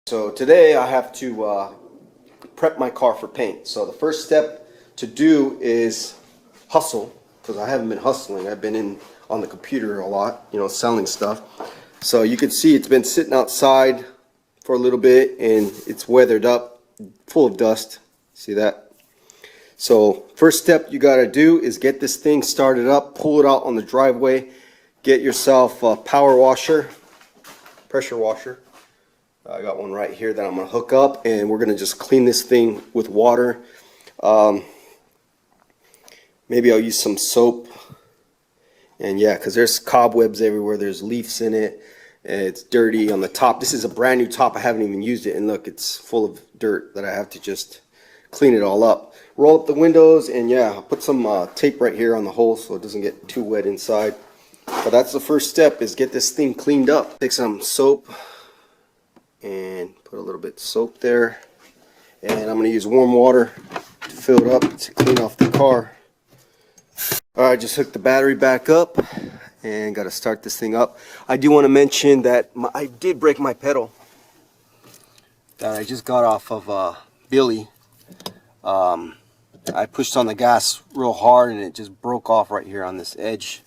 So today I have to prep my car for paint. So the first step to do is hustle, because I haven't been hustling. I've been on the computer a lot, selling stuff. So you can see it's been sitting outside for a little bit and it's weathered up, full of dust. See that? So first step you got to do is get this thing started up, pull it out on the driveway, get yourself a power washer, pressure washer. I got one right here that I'm going to hook up, and we're going to just clean this thing with water. Maybe I'll use some soap. And yeah, because there's cobwebs everywhere. There's leaves in it. It's dirty on the top. This is a brand new top. I haven't even used it. And look, it's full of dirt that I have to just clean it all up. Roll up the windows, and yeah, I'll put some tape right here on the hole so it doesn't get too wet inside. But that's the first step, is get this thing cleaned up. Take some soap and put a little bit of soap there, and I'm going to use warm water to fill it up to clean off the car. Alright, just hooked the battery back up and got to start this thing up. I do want to mention that I did break my pedal that I just got off of Billy. I pushed on the gas real hard and it just broke off right here on this edge.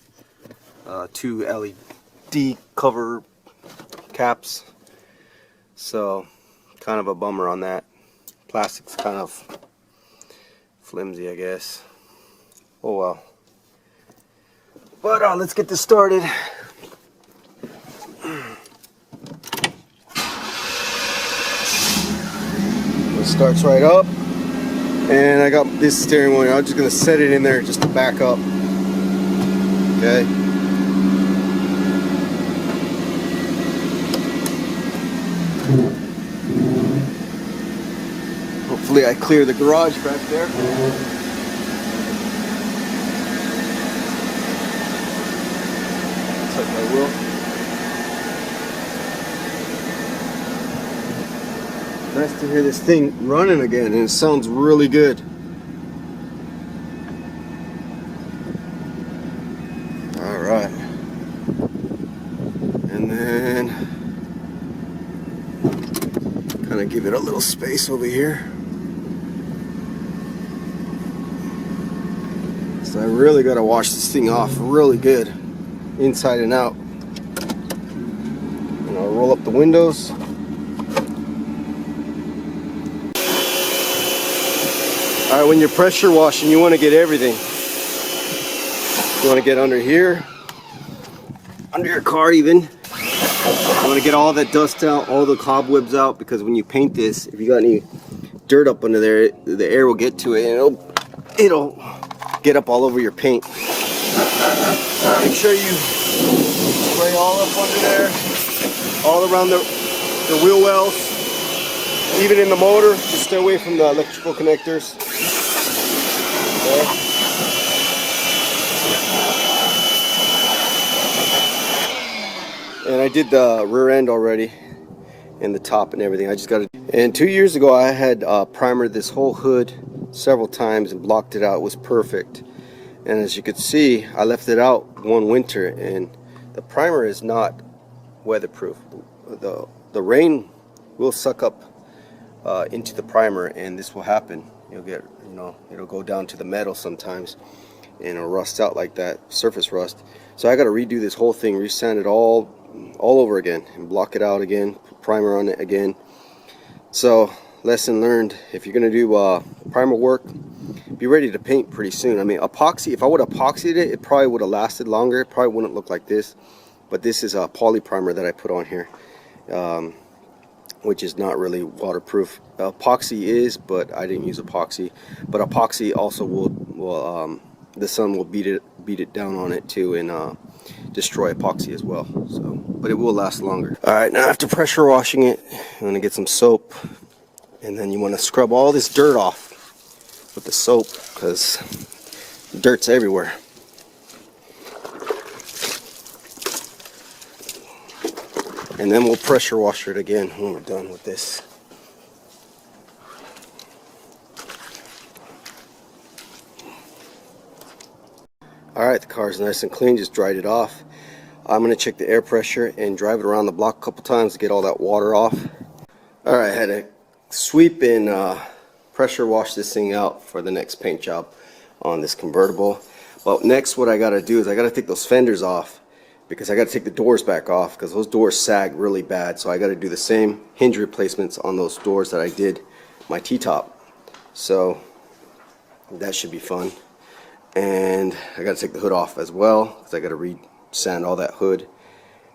Two LED cover caps. So, kind of a bummer on that. Plastic's kind of flimsy, I guess. Oh well. But let's get this started. It starts right up. And I got this steering wheel. I'm just going to set it in there just to back up. Okay. Hopefully I clear the garage back there. Looks like I will. Nice to hear this thing running again, and it sounds really good. Alright. And then kind of give it a little space over here. So I really got to wash this thing off really good, inside and out. And I'll roll up the windows. Alright, when you're pressure washing, you want to get everything. You want to get under here, under your car even. You want to get all that dust out, all the cobwebs out, because when you paint this, if you got any dirt up under there, the air will get to it and it'll get up all over your paint. Make sure you spray all up under there, all around the wheel wells, even in the motor. Just stay away from the electrical connectors. Okay. And I did the rear end already, and the top and everything. I just got it. And 2 years ago I had primered this whole hood several times and blocked it out. It was perfect. And as you could see, I left it out one winter, and the primer is not weatherproof. The rain will suck up into the primer, and this will happen. You'll get, it'll go down to the metal sometimes, and it'll rust out like that, surface rust. So I got to redo this whole thing, resand it all over again, and block it out again, put primer on it again. So lesson learned: if you're gonna do primer work, be ready to paint pretty soon. I mean, epoxy, if I would have epoxied it, it probably would have lasted longer. It probably wouldn't look like this. But this is a poly primer that I put on here, which is not really waterproof. Epoxy is, but I didn't use epoxy. But epoxy also will the sun will beat it down on it too, and destroy epoxy as well. So, but it will last longer. All right, now after pressure washing it, I'm gonna get some soap, and then you want to scrub all this dirt off with the soap, because dirt's everywhere. And then we'll pressure wash it again when we're done with this. Alright, the car's nice and clean, just dried it off. I'm going to check the air pressure and drive it around the block a couple times to get all that water off. Alright, I had to sweep and pressure wash this thing out for the next paint job on this convertible. Well, next what I got to do is I got to take those fenders off, because I got to take the doors back off because those doors sag really bad. So I got to do the same hinge replacements on those doors that I did my T-top. So that should be fun. And I got to take the hood off as well because I got to re-sand all that hood.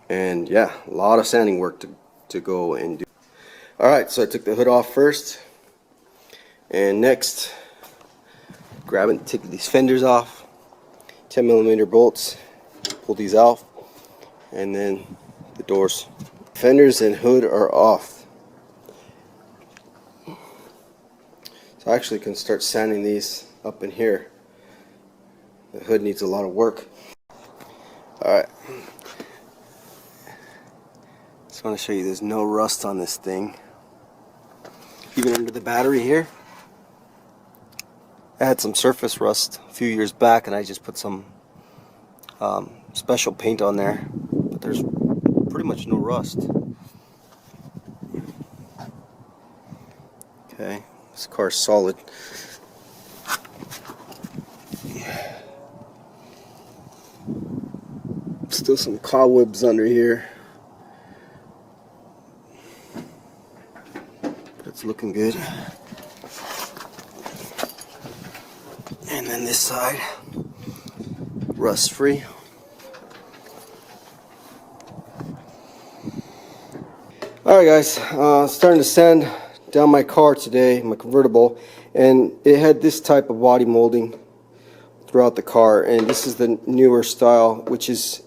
And yeah, a lot of sanding work to go and do. Alright, so I took the hood off first. And next, take these fenders off. 10mm bolts. Pull these out. And then the doors. Fenders and hood are off. So I actually can start sanding these up in here. The hood needs a lot of work. Alright. Just want to show you there's no rust on this thing. Even under the battery here. I had some surface rust a few years back and I just put some special paint on there. But there's pretty much no rust. Okay, this car's solid. Still some cobwebs under here. It's looking good. And then this side, rust free. Alright guys, starting to sand down my car today, my convertible, and it had this type of body molding throughout the car, and this is the newer style, which is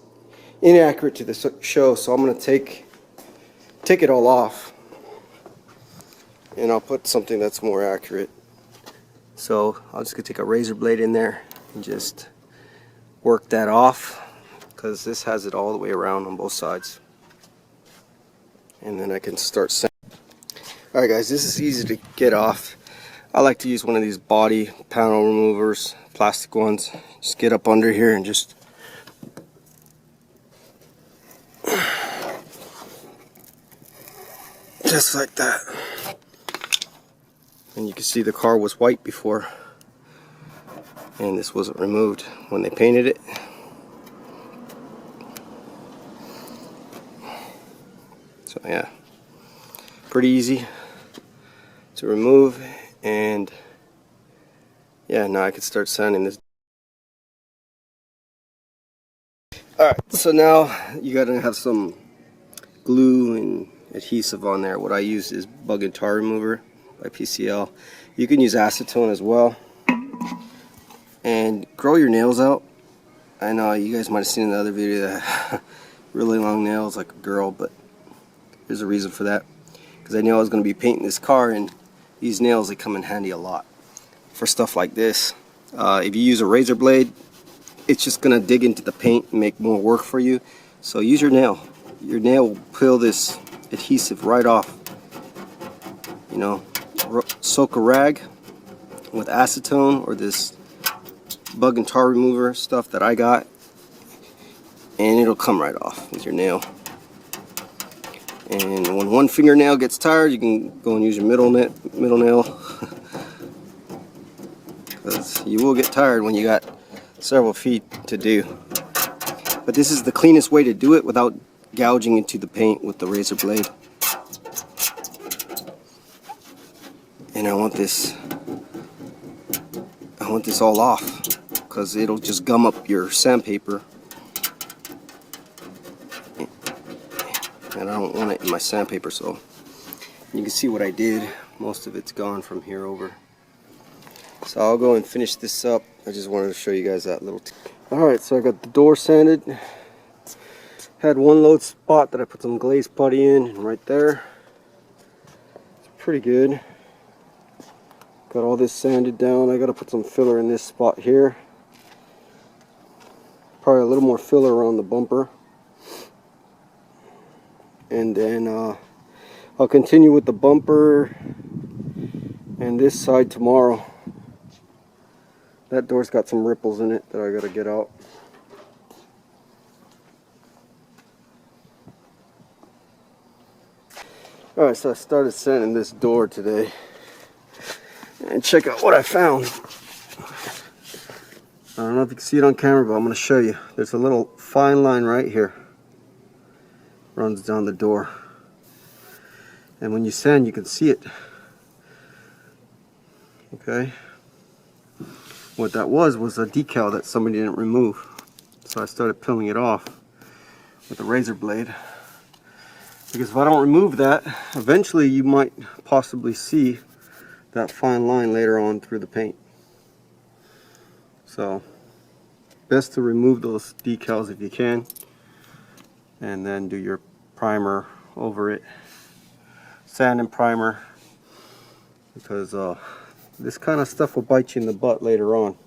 inaccurate to the show, so I'm going to take it all off. And I'll put something that's more accurate. So I'm just going to take a razor blade in there and just work that off, because this has it all the way around on both sides. And then I can start sanding. Alright guys, this is easy to get off. I like to use one of these body panel removers, plastic ones. Just get up under here and just like that. And you can see the car was white before, and this wasn't removed when they painted it. So yeah, pretty easy to remove. And yeah, now I can start sanding this. Alright, so now you gotta have some glue and adhesive on there. What I use is bug and tar remover by PCL. You can use acetone as well. And grow your nails out. I know you guys might have seen in the other video that really long nails like a girl, but there's a reason for that. Because I knew I was going to be painting this car, and these nails, they come in handy a lot for stuff like this. If you use a razor blade, it's just going to dig into the paint and make more work for you. So use your nail. Your nail will peel this adhesive right off. You know, soak a rag with acetone or this bug and tar remover stuff that I got, and it'll come right off with your nail. And when one fingernail gets tired, you can go and use your middle nail, because you will get tired when you got several feet to do. But this is the cleanest way to do it without gouging into the paint with the razor blade. And I want this all off, because it'll just gum up your sandpaper, and I don't want it in my sandpaper. So you can see what I did. Most of it's gone from here over. So I'll go and finish this up. I just wanted to show you guys that little Alright, so I got the door sanded. Had one load spot that I put some glaze putty in, and right there. It's pretty good. Got all this sanded down. I gotta put some filler in this spot here. Probably a little more filler around the bumper. And then I'll continue with the bumper and this side tomorrow. That door's got some ripples in it that I gotta get out. Alright, so I started sanding this door today. And check out what I found. I don't know if you can see it on camera, but I'm going to show you. There's a little fine line right here. Runs down the door. And when you sand, you can see it. Okay. What that was a decal that somebody didn't remove. So I started peeling it off with a razor blade. Because if I don't remove that, eventually you might possibly see that fine line later on through the paint. So, best to remove those decals if you can, and then do your primer over it. Sand and primer, because this kind of stuff will bite you in the butt later on.